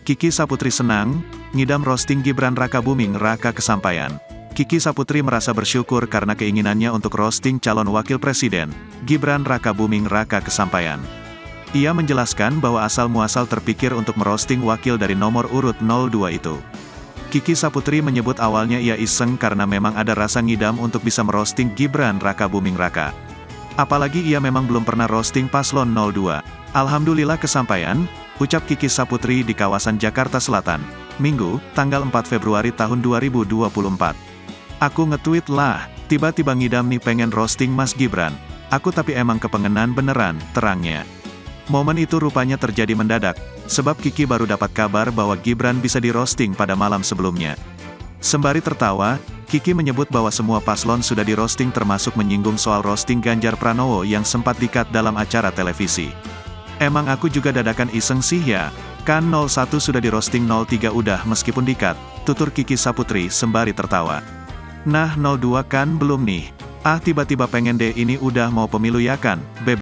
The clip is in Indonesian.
Kiki Saputri senang, ngidam roasting Gibran Rakabuming Raka kesampaian. Kiki Saputri merasa bersyukur karena keinginannya untuk roasting calon wakil presiden, Gibran Rakabuming Raka kesampaian. Ia menjelaskan bahwa asal-muasal terpikir untuk merosting wakil dari nomor urut 02 itu. Kiki Saputri menyebut awalnya ia iseng karena memang ada rasa ngidam untuk bisa merosting Gibran Rakabuming Raka. Apalagi ia memang belum pernah roasting paslon 02. Alhamdulillah kesampaian, ucap Kiki Saputri di kawasan Jakarta Selatan, Minggu, tanggal 4 Februari tahun 2024. Aku nge-tweet lah, tiba-tiba ngidam nih pengen roasting Mas Gibran. Aku tapi emang kepengenan beneran, terangnya. Momen itu rupanya terjadi mendadak, sebab Kiki baru dapat kabar bahwa Gibran bisa di-roasting pada malam sebelumnya. Sembari tertawa, Kiki menyebut bahwa semua paslon sudah di-roasting termasuk menyinggung soal roasting Ganjar Pranowo yang sempat di-cut dalam acara televisi. Emang aku juga dadakan iseng sih ya, kan 01 sudah di-roasting 03 udah meskipun di-cut, tutur Kiki Saputri sembari tertawa. Nah 02 kan belum nih, tiba-tiba pengen deh ini udah mau pemilu ya kan,